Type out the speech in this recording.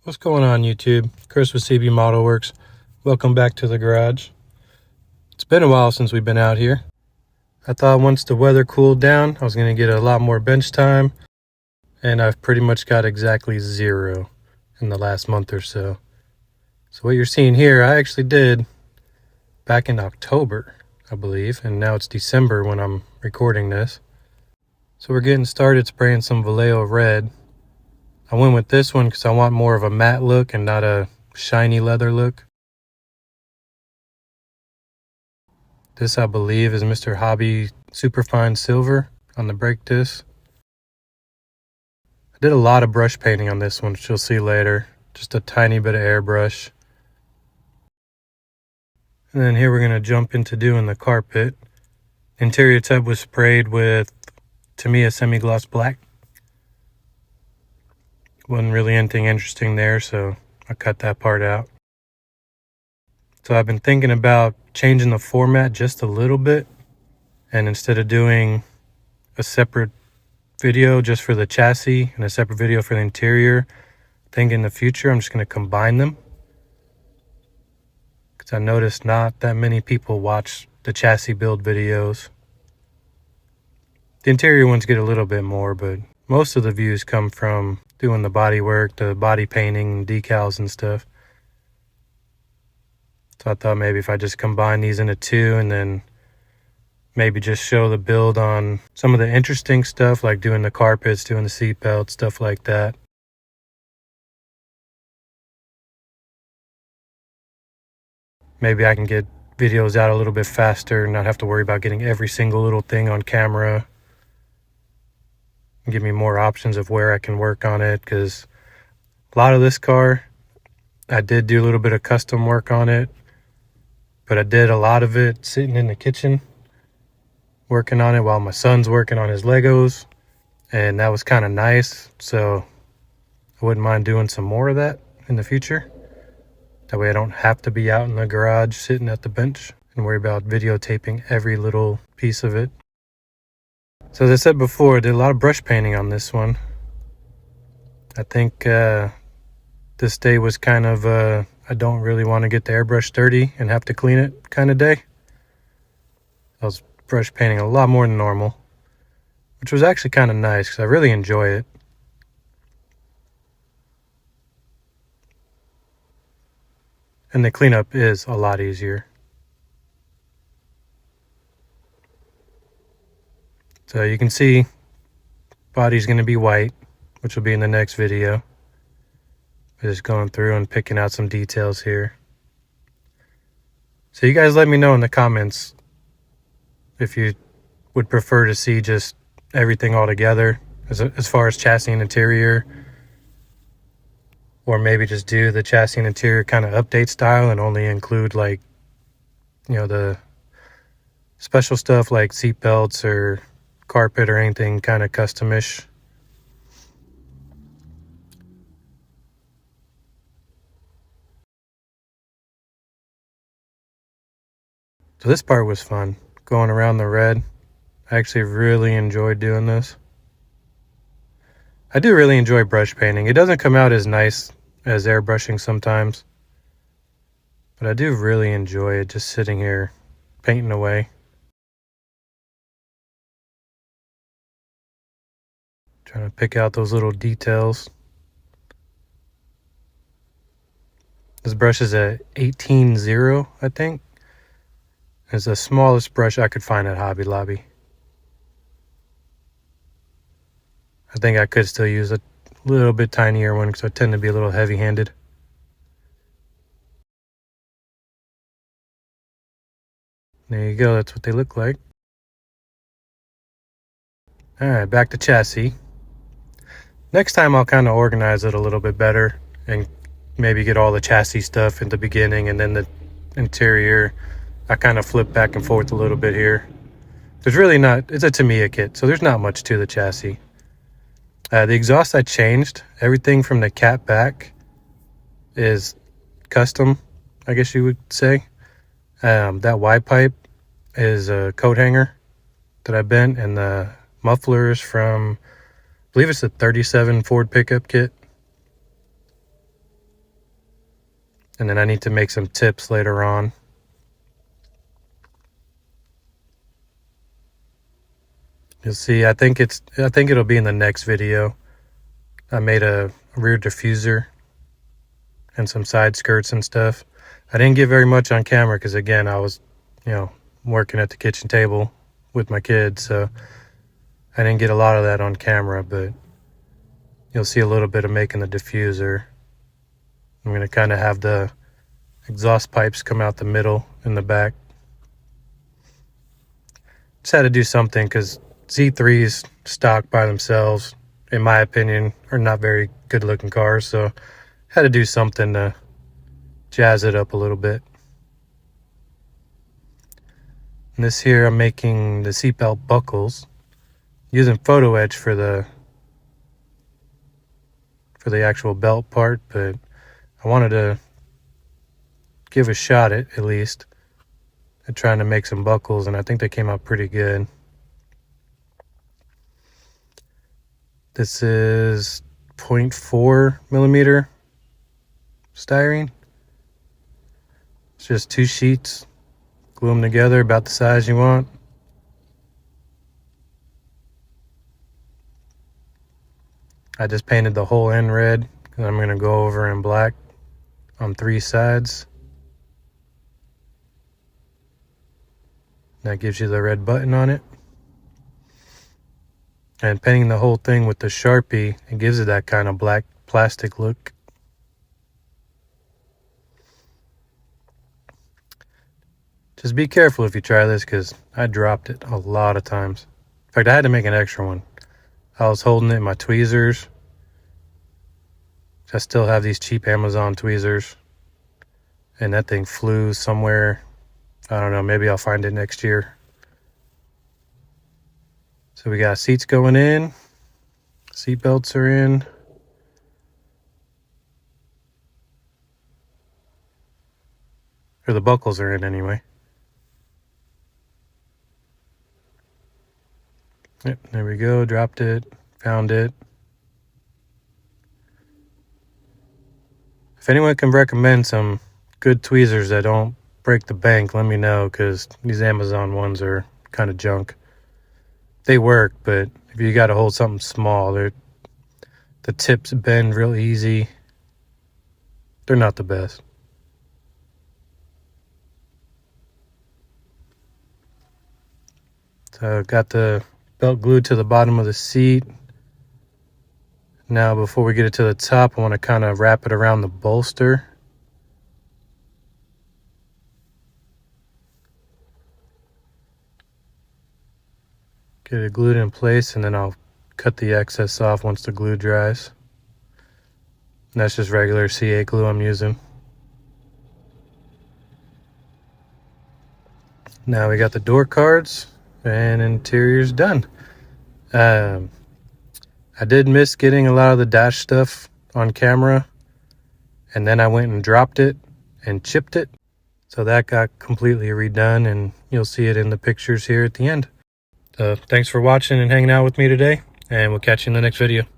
What's going on, YouTube? Chris with CB Model Works. Welcome back to the garage. It's been a while since we've been out here. I thought once the weather cooled down, I was going to get a lot more bench time, and I've pretty much got exactly 0 in the last month or so. So what you're seeing here, I actually did back in October, I believe, and now it's December when I'm recording this. So we're getting started spraying some Vallejo red. I went with this one because I want more of a matte look and not a shiny leather look. This, I believe, is Mr. Hobby Superfine Silver on the brake disc. I did a lot of brush painting on this one, which you'll see later. Just a tiny bit of airbrush. And then here we're going to jump into doing the carpet. Interior tub was sprayed with Tamiya semi-gloss black. Wasn't really anything interesting there, so I cut that part out. So I've been thinking about changing the format just a little bit, and instead of doing a separate video just for the chassis and a separate video for the interior, I think in the future I'm just going to combine them, because I noticed not that many people watch the chassis build videos. The interior ones get a little bit more, but most of the views come from doing the body work, the body painting, decals and stuff. So I thought maybe if I just combine these into 2 and then maybe just show the build on some of the interesting stuff, like doing the carpets, doing the seat belts, stuff like that. Maybe I can get videos out a little bit faster and not have to worry about getting every single little thing on camera. And give me more options of where I can work on it, because a lot of this car, I did do a little bit of custom work on it, but I did a lot of it sitting in the kitchen working on it while my son's working on his Legos, and that was kind of nice. So I wouldn't mind doing some more of that in the future. That way I don't have to be out in the garage sitting at the bench and worry about videotaping every little piece of it. So as I said before, I did a lot of brush painting on this one. I think this day was kind of I don't really want to get the airbrush dirty and have to clean it kind of day. I was brush painting a lot more than normal, which was actually kind of nice because I really enjoy it. And the cleanup is a lot easier. So you can see body's going to be white, which will be in the next video. Just going through and picking out some details here. So you guys let me know in the comments if you would prefer to see just everything all together as far as chassis and interior, or maybe just do the chassis and interior kind of update style and only include, like, you know, the special stuff like seat belts or carpet or anything kind of customish. So this part was fun, going around the red. I actually really enjoyed doing this. I do really enjoy brush painting. It doesn't come out as nice as airbrushing sometimes, but I do really enjoy it, just sitting here painting away. Trying to pick out those little details. This brush is a 18-0, I think. It's the smallest brush I could find at Hobby Lobby. I think I could still use a little bit tinier one because I tend to be a little heavy-handed. There you go, that's what they look like. Alright, back to chassis. Next time I'll kind of organize it a little bit better and maybe get all the chassis stuff in the beginning, and then the interior I kind of flip back and forth a little bit here. There's really not, it's a Tamiya kit, so there's not much to the chassis. The exhaust I changed. Everything from the cap back is custom, I guess you would say. That Y pipe is a coat hanger that I bent, and the mufflers from, I believe it's a 37 Ford pickup kit. And then I need to make some tips later on. You'll see, I think it'll be in the next video. I made a rear diffuser and some side skirts and stuff. I didn't get very much on camera because, again, I was, working at the kitchen table with my kids, so I didn't get a lot of that on camera, but you'll see a little bit of making the diffuser. I'm going to kind of have the exhaust pipes come out the middle in the back. Just had to do something because Z3s stock by themselves, in my opinion, are not very good looking cars, so had to do something to jazz it up a little bit. And this here, I'm making the seatbelt buckles using photo etch for the actual belt part, but I wanted to give a shot at least at trying to make some buckles, and I think they came out pretty good. This is 0.4 millimeter styrene. It's just 2 sheets. Glue them together about the size you want. I just painted the whole end red, and I'm going to go over in black on 3 sides. That gives you the red button on it. And painting the whole thing with the Sharpie, it gives it that kind of black plastic look. Just be careful if you try this, because I dropped it a lot of times. In fact, I had to make an extra one. I was holding it in my tweezers. I still have these cheap Amazon tweezers. And that thing flew somewhere. I don't know, maybe I'll find it next year. So we got seats going in. Seat belts are in. Or the buckles are in anyway. Yep, there we go. Dropped it. Found it. If anyone can recommend some good tweezers that don't break the bank, let me know, because these Amazon ones are kind of junk. They work, but if you got to hold something small, the tips bend real easy. They're not the best. So got the belt glued to the bottom of the seat. Now before we get it to the top, I want to kind of wrap it around the bolster. Get it glued in place, and then I'll cut the excess off once the glue dries. And that's just regular CA glue I'm using. Now we got the door cards and interior's done. I did miss getting a lot of the dash stuff on camera, and then I went and dropped it and chipped it. So that got completely redone, and you'll see it in the pictures here at the end. So thanks for watching and hanging out with me today, and we'll catch you in the next video.